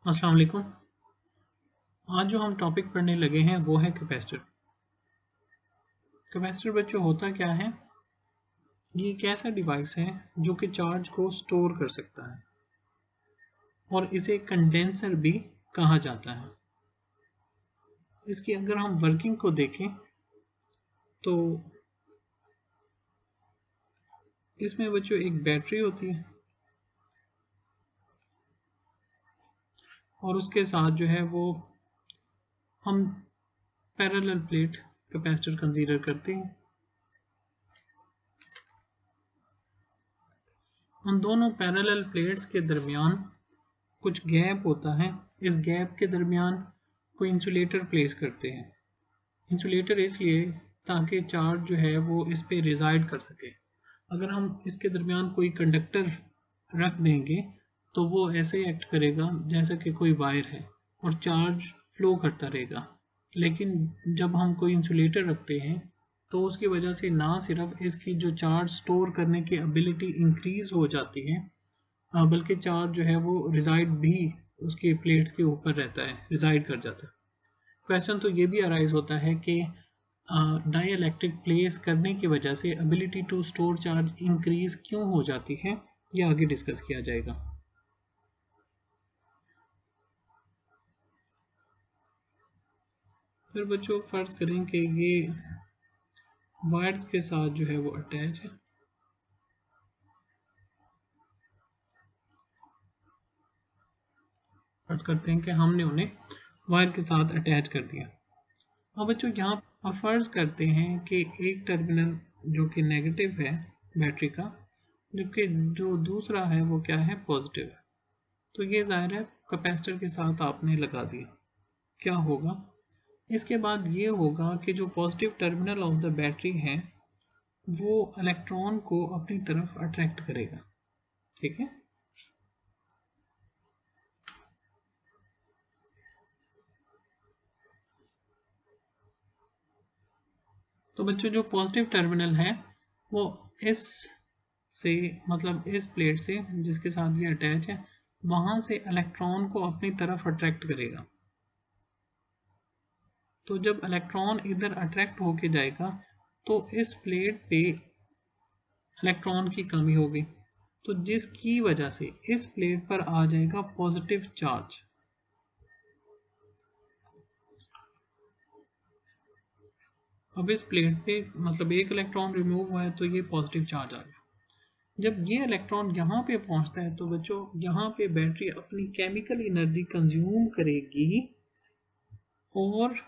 अस्सलाम वालेकुम। आज जो हम टॉपिक पढ़ने लगे हैं वो है कैपेसिटर। कैपेसिटर बच्चों होता क्या है? ये एक ऐसा डिवाइस है जो कि चार्ज को स्टोर कर सकता है और इसे कंडेंसर भी कहा जाता है। इसकी अगर हम वर्किंग को देखें तो इसमें बच्चों एक बैटरी होती है और उसके साथ जो है वो हम पैरेलल प्लेट कैपेसिटर कंसीडर करते हैं। उन दोनों पैरेलल प्लेट्स के दरमियान कुछ गैप होता है। इस गैप के दरमियान कोई इंसुलेटर प्लेस करते हैं। इंसुलेटर इसलिए ताकि चार्ज जो है वो इस पे रिजाइड कर सके। अगर हम इसके दरमियान कोई कंडक्टर रख देंगे तो वो ऐसे एक्ट करेगा जैसे कि कोई वायर है और चार्ज फ्लो करता रहेगा। लेकिन जब हम कोई इंसुलेटर रखते हैं तो उसकी वजह से ना सिर्फ इसकी जो चार्ज स्टोर करने की एबिलिटी इंक्रीज हो जाती है, बल्कि चार्ज जो है वो रिजाइड भी उसके प्लेट्स के ऊपर रहता है, रिजाइड कर जाता है। क्वेश्चन तो ये भी अराइज होता है कि डाइइलेक्ट्रिक प्लेस करने की वजह से ability to store charge increase क्यों हो जाती है, ये आगे डिस्कस किया जाएगा। फिर बच्चों फर्ज करें कि ये वायर्स के साथ जो है वो अटैच है। फर्ज करते हैं कि हमने उन्हें वायर के साथ अटैच कर दिया। अब बच्चों यहाँ फर्ज करते हैं कि एक टर्मिनल जो कि नेगेटिव है बैटरी का, जबकि जो दूसरा है वो क्या है, पॉजिटिव है। तो ये जाहिर है कैपेसिटर के साथ आपने लगा दिया। क्या होगा इसके बाद? ये होगा कि जो positive terminal of the battery है वो इलेक्ट्रॉन को अपनी तरफ अट्रैक्ट करेगा। ठीक है, तो बच्चों जो पॉजिटिव टर्मिनल है वो इस से मतलब इस प्लेट से जिसके साथ ये अटैच है वहां से इलेक्ट्रॉन को अपनी तरफ अट्रैक्ट करेगा। तो जब इलेक्ट्रॉन इधर अट्रैक्ट होके जाएगा तो इस प्लेट पे इलेक्ट्रॉन की कमी होगी, तो जिसकी वजह से इस प्लेट पर आ जाएगा पॉजिटिव चार्ज। अब इस प्लेट पे मतलब एक इलेक्ट्रॉन रिमूव हुआ है तो ये पॉजिटिव चार्ज आ गया। जब ये इलेक्ट्रॉन यहाँ पे पहुंचता है तो बच्चों यहाँ पे बैटरी अपनी केमिकल एनर्जी कंज्यूम करेगी और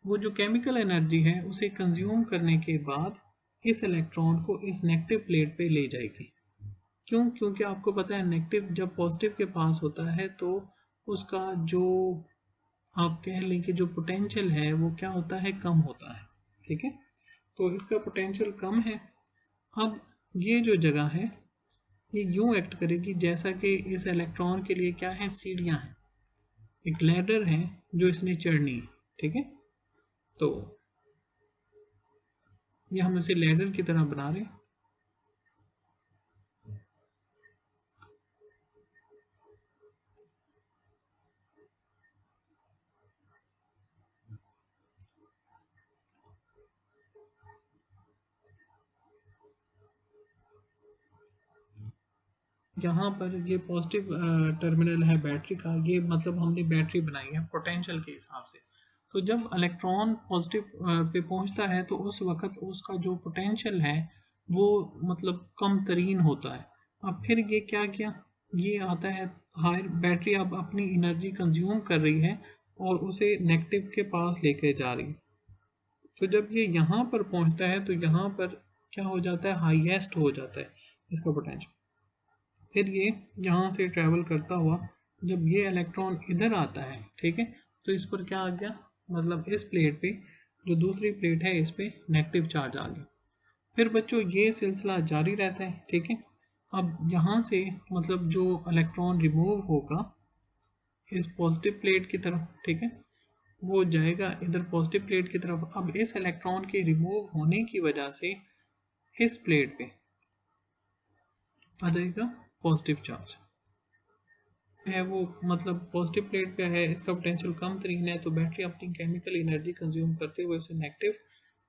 वो जो केमिकल एनर्जी है उसे कंज्यूम करने के बाद इस इलेक्ट्रॉन को इस नेगेटिव प्लेट पे ले जाएगी। क्यों? क्योंकि आपको पता है नेगेटिव जब पॉजिटिव के पास होता है तो उसका जो आप कह लें कि जो पोटेंशियल है वो क्या होता है, कम होता है। ठीक है, तो इसका पोटेंशियल कम है। अब ये जो जगह है ये यूं एक्ट करेगी जैसा कि इस इलेक्ट्रॉन के लिए क्या है, सीढ़ियां हैं, एक लैडर है जो इसने चढ़नी है। ठीक है, तो ये हम इसे लैडर की तरह बना रहे हैं। यहाँ पर ये पॉजिटिव टर्मिनल है बैटरी का, ये मतलब हमने बैटरी बनाई है पोटेंशियल के हिसाब से। तो जब इलेक्ट्रॉन पॉजिटिव पे पहुंचता है तो उस वक्त उसका जो पोटेंशियल है वो मतलब कम तरीन होता है। अब फिर ये क्या किया, ये आता है हायर, बैटरी अब अपनी एनर्जी कंज्यूम कर रही है और उसे नेगेटिव के पास लेके जा रही है। तो जब ये यहाँ पर पहुंचता है तो यहाँ पर क्या हो जाता है, हाईएस्ट हो जाता है इसका पोटेंशियल। फिर ये यहाँ से ट्रैवल करता हुआ जब ये इलेक्ट्रॉन इधर आता है, ठीक है, तो इस पर क्या आ गया, मतलब इस प्लेट पे जो दूसरी प्लेट है इस पे नेगेटिव चार्ज आ गया। फिर बच्चों ये सिलसिला जारी रहता है। ठीक है, अब यहाँ से मतलब जो इलेक्ट्रॉन रिमूव होगा इस पॉजिटिव प्लेट की तरफ, ठीक है, वो जाएगा इधर पॉजिटिव प्लेट की तरफ। अब इस इलेक्ट्रॉन के रिमूव होने की वजह से इस प्लेट पे आ जाएगा पॉजिटिव चार्ज। है वो मतलब पॉजिटिव प्लेट पे है, इसका पोटेंशियल कम तरीन है, तो बैटरी अपनी केमिकल एनर्जी कंज्यूम करते हुए इसे नेगेटिव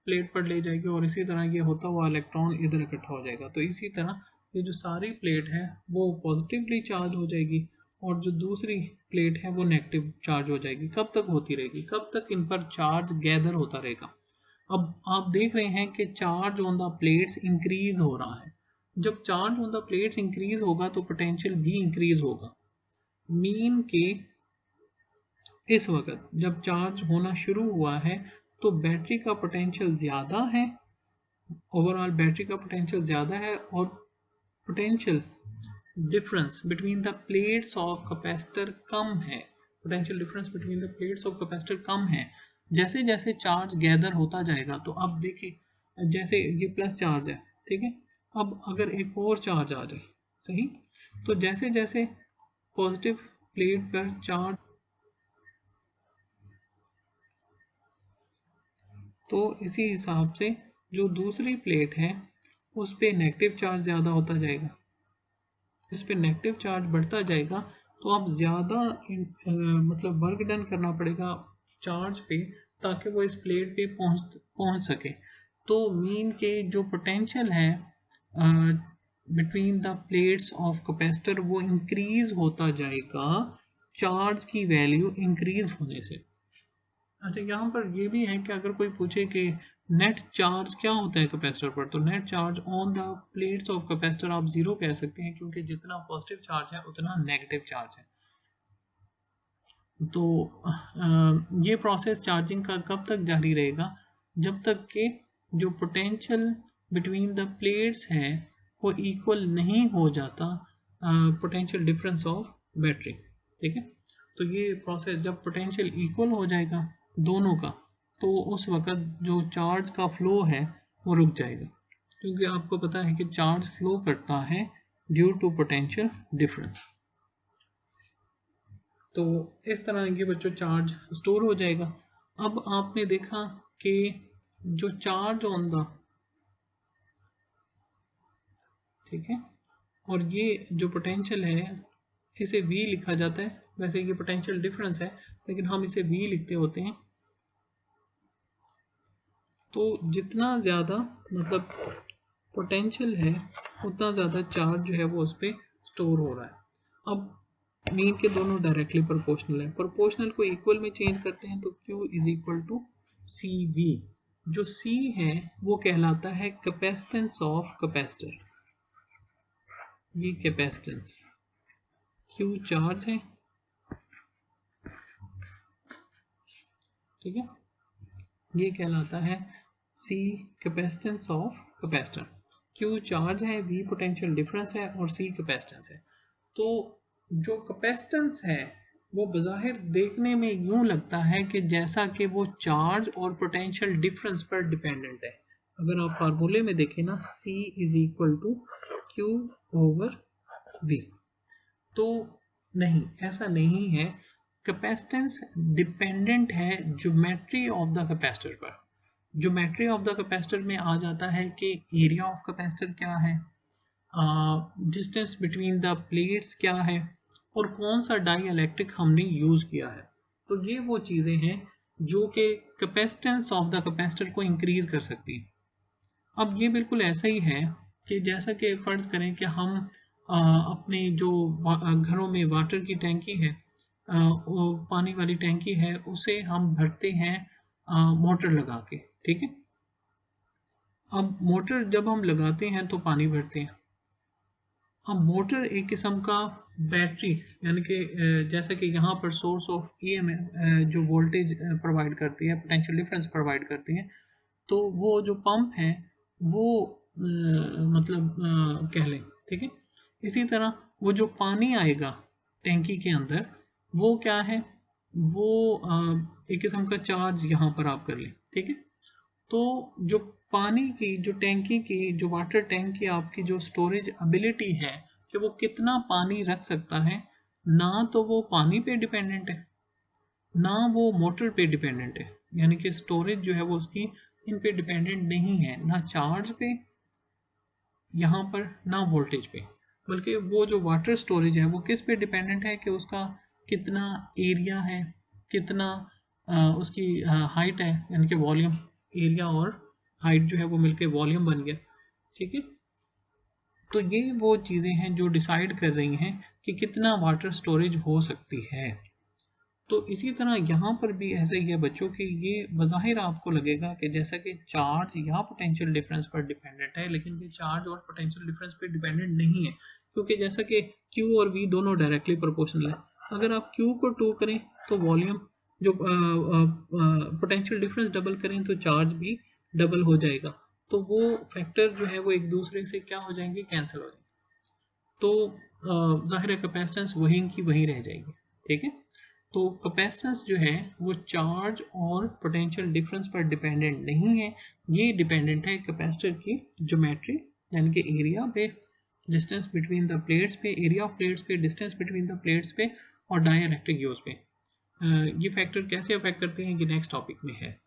प्लेट पर ले जाएगी और इसी तरह ये होता हुआ इलेक्ट्रॉन इधर इकट्ठा हो जाएगा। तो इसी तरह ये जो सारी प्लेट है वो पॉजिटिवली चार्ज हो जाएगी और जो दूसरी प्लेट है वो नेगेटिव चार्ज हो जाएगी। कब तक होती रहेगी, कब तक इन पर चार्ज गैदर होता रहेगा। अब आप देख रहे हैं कि charge on the plates increase हो रहा है। जब charge on the plates increase होगा तो पोटेंशियल भी इंक्रीज होगा। मीन के इस वक्त जब चार्ज होना शुरू हुआ है तो बैटरी का पोटेंशियल ज़्यादा है, ओवरऑल बैटरी का पोटेंशियल ज़्यादा है और potential difference between the plates of capacitor कम है। Potential difference between the plates of capacitor कम है। जैसे जैसे चार्ज गैदर होता जाएगा, तो अब देखिए जैसे ये प्लस चार्ज है, ठीक है, अब अगर एक और चार्ज आ जाए, सही, तो जैसे जैसे पॉजिटिव प्लेट पर चार्ज, तो इसी हिसाब से जो दूसरी प्लेट है उस पर नेगेटिव चार्ज ज़्यादा होता जाएगा। इस पर नेगेटिव चार्ज बढ़ता जाएगा तो अब ज़्यादा मतलब वर्क डन करना पड़ेगा चार्ज पे ताकि वो इस प्लेट पे पहुंच सके। तो मीन के जो पोटेंशियल है between the plates of capacitor वो इंक्रीज होता जाएगा चार्ज की वैल्यू इंक्रीज होने से। अच्छा, यहाँ पर ये भी है कि अगर कोई पूछे कि नेट चार्ज क्या होता है कैपेसिटर पर, तो net charge on the plates of capacitor आप जीरो कह सकते हैं, क्योंकि जितना पॉजिटिव चार्ज है उतना नेगेटिव चार्ज है। तो ये प्रोसेस चार्जिंग का कब तक जारी रहेगा, जब तक कि जो पोटेंशियल बिटवीन द प्लेट्स है वो इक्वल नहीं हो जाता पोटेंशियल डिफरेंस ऑफ बैटरी। ठीक है, तो ये प्रोसेस जब पोटेंशियल इक्वल हो जाएगा दोनों का, तो उस वक़्त जो चार्ज का फ्लो है वो रुक जाएगा, क्योंकि आपको पता है कि चार्ज फ्लो करता है ड्यू टू पोटेंशियल डिफरेंस। तो इस तरह ये बच्चों चार्ज स्टोर हो जाएगा। अब आपने देखा कि जो चार्ज ऑन द, ठीक है, और ये जो पोटेंशियल है इसे V लिखा जाता है, वैसे ये पोटेंशियल डिफरेंस है लेकिन हम इसे V लिखते होते हैं। तो जितना ज़्यादा मतलब पोटेंशियल है उतना ज़्यादा चार्ज जो है वो उस पर स्टोर हो रहा है। अब मीन के दोनों डायरेक्टली प्रोपोर्शनल है, प्रोपोर्शनल को इक्वल में चेंज करते हैं तो Q is equal to CV। जो C है वो कहलाता है कैपेसिटेंस ऑफ कैपेसिटर, ये कैपेसिटेंस, Q चार्ज है, ठीक है, ये कहलाता है C capacitance of capacitor. Q charge है, V पोटेंशियल डिफरेंस है और C कैपेसिटेंस है। तो जो कैपेसिटेंस है वो बज़ाहिर देखने में यूं लगता है कि जैसा कि वो चार्ज और पोटेंशियल डिफरेंस पर डिपेंडेंट है। अगर आप फार्मूले में देखें ना, C is equal to Q over V, तो नहीं, ऐसा नहीं है। कैपेसिटेंस डिपेंडेंट है ज्योमेट्री ऑफ द कैपेसिटर पर। ज्योमेट्री ऑफ द कैपेसिटर में आ जाता है कि एरिया ऑफ कैपेसिटर क्या है, डिस्टेंस बिटवीन द प्लेट्स क्या है और कौन सा डाई इलेक्ट्रिक हमने यूज़ किया है। तो ये वो चीज़ें हैं जो कि कैपेसिटेंस ऑफ द कैपेसिटर को इंक्रीज कर सकती हैं। अब ये बिल्कुल ऐसा ही है कि जैसा कि फ़र्ज़ करें कि हम अपने जो घरों में वाटर की टैंकी है, वो पानी वाली टैंकी है, उसे हम भरते हैं मोटर लगा के, ठीक है। अब मोटर जब हम लगाते हैं तो पानी भरते हैं। अब मोटर एक किस्म का बैटरी, यानी कि जैसा कि यहाँ पर सोर्स ऑफ EMF जो वोल्टेज प्रोवाइड करती है, पोटेंशियल डिफरेंस प्रोवाइड करती है, तो वो जो पंप है वो मतलब कह लें, ठीक है। इसी तरह वो जो पानी आएगा टैंकी के अंदर वो क्या है, वो एक किस्म का चार्ज यहाँ पर आप कर लें, ठीक है। तो जो पानी की जो टैंकी की जो वाटर टैंक की आपकी जो स्टोरेज एबिलिटी है कि वो कितना पानी रख सकता है, ना तो वो पानी पे डिपेंडेंट है ना वो मोटर पे डिपेंडेंट है, यानी कि स्टोरेज जो है वो उसकी इन पे डिपेंडेंट नहीं है, ना चार्ज पे यहाँ पर ना वोल्टेज पे। बल्कि वो जो वाटर स्टोरेज है वो किस पे डिपेंडेंट है कि उसका कितना एरिया है, कितना उसकी हाइट है, यानी कि वॉल्यूम, एरिया और हाइट जो है वो मिलके वॉल्यूम बन गया। ठीक है, तो ये वो चीज़ें हैं जो डिसाइड कर रही हैं कि कितना वाटर स्टोरेज हो सकती है। तो इसी तरह यहाँ पर भी ऐसे ही है बच्चों कि ये बज़ाहिर आपको लगेगा कि जैसा कि चार्ज या पोटेंशियल डिफरेंस पर डिपेंडेंट है, लेकिन ये चार्ज और पोटेंशियल डिफरेंस पर डिपेंडेंट नहीं है, क्योंकि जैसा कि Q और V दोनों डायरेक्टली प्रोपोर्शनल है। अगर आप Q को 2 करें तो वॉल्यूम जो पोटेंशियल डिफरेंस डबल करें तो चार्ज भी डबल हो जाएगा, तो वो फैक्टर जो है वो एक दूसरे से क्या हो जाएंगे, कैंसिल हो जाएंगे। तो जाहिर है कैपेसिटेंस वहीं की वहीं रह जाएगी। ठीक है, तो कैपेसिटेंस जो है वो चार्ज और पोटेंशियल डिफरेंस पर डिपेंडेंट नहीं है, ये डिपेंडेंट है कैपेसिटर की ज्योमेट्री, यानी कि एरिया पे, डिस्टेंस बिटवीन द प्लेट्स पे, एरिया ऑफ प्लेट्स पे, डिस्टेंस बिटवीन द प्लेट्स पे और डाइलेक्ट्रिक यूज पे। ये फैक्टर कैसे अफेक्ट करते हैं, ये नेक्स्ट टॉपिक में है।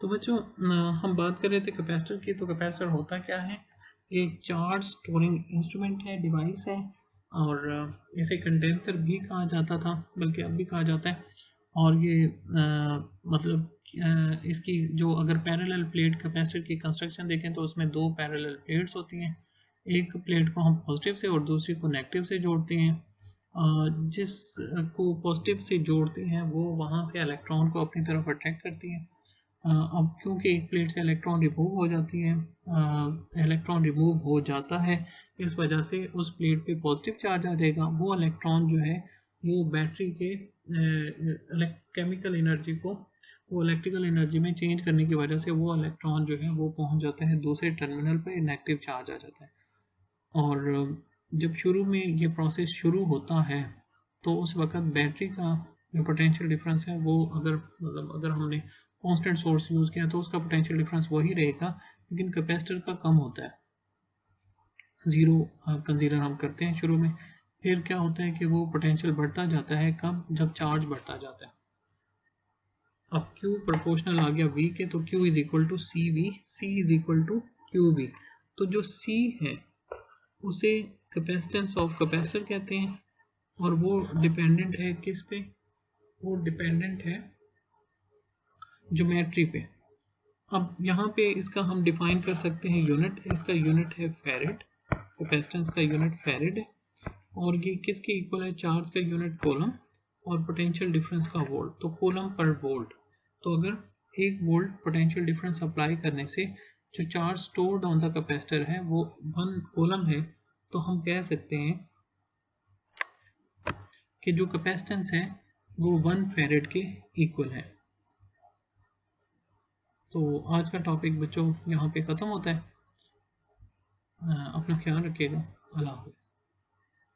तो बच्चों हम बात कर रहे थे कैपेसिटर की, तो कैपेसिटर होता क्या है, एक चार्ज स्टोरिंग इंस्ट्रूमेंट है, डिवाइस है, और इसे कंडेंसर भी कहा जाता था, बल्कि अब भी कहा जाता है। और ये मतलब इसकी जो अगर पैरेलल प्लेट कैपेसिटर की कंस्ट्रक्शन देखें तो उसमें दो पैरेलल प्लेट्स होती हैं, एक प्लेट को हम पॉजिटिव से और दूसरी को नेगेटिव से जोड़ते हैं। जिस को पॉजिटिव से जोड़ते हैं वो वहाँ से इलेक्ट्रॉन को अपनी तरफ अट्रैक्ट करती है। अब क्योंकि एक प्लेट से इलेक्ट्रॉन रिमूव हो जाती है, इलेक्ट्रॉन रिमूव हो जाता है, इस वजह से उस प्लेट पे पॉजिटिव चार्ज आ जाएगा। वो इलेक्ट्रॉन जो है वो बैटरी के केमिकल एनर्जी को वो इलेक्ट्रिकल एनर्जी में चेंज करने की वजह से वो इलेक्ट्रॉन जो है वो पहुंच जाता है दूसरे टर्मिनल पर, नेगेटिव चार्ज आ जाता है। और जब शुरू में ये प्रोसेस शुरू होता है तो उस वक्त बैटरी का जो पोटेंशियल डिफरेंस है वो अगर हमने कांस्टेंट सोर्स यूज़ किया तो उसका पोटेंशियल डिफरेंस वही रहेगा, लेकिन कैपेसिटर का कम होता है, ज़ीरो कंसीडर हम करते हैं शुरू में। फिर क्या होता है कि वो पोटेंशियल बढ़ता जाता है, कब, जब चार्ज बढ़ता जाता है। अब Q प्रोपोर्शनल आ गया V के, तो Q is equal to C V, C is equal to Q V. तो जो C है उसे कैपेसिटेंस ऑफ कैपेसिटर कहते हैं, और वो डिपेंडेंट है किस पे, वो डिपेंडेंट है ज्योमेट्री पे। अब यहाँ पे इसका हम डिफाइन कर सकते हैं यूनिट, इसका यूनिट है फैरेड, कैपेसिटेंस का यूनिट फैरेड है, और ये किसके इक्वल है, चार्ज का यूनिट कूलम और पोटेंशियल डिफरेंस का वोल्ट, तो कूलम पर वोल्ट। तो अगर 1 वोल्ट पोटेंशियल डिफरेंस अप्लाई करने से जो charge stored on the capacitor है वो 1 कूलम है, तो हम कह सकते हैं कि जो कैपेसिटेंस है वो 1 फैरेड के इक्वल है। तो आज का टॉपिक बच्चों यहाँ पे ख़त्म होता है। अपना ख्याल रखिएगा। अल्लाह हाफ़िज़।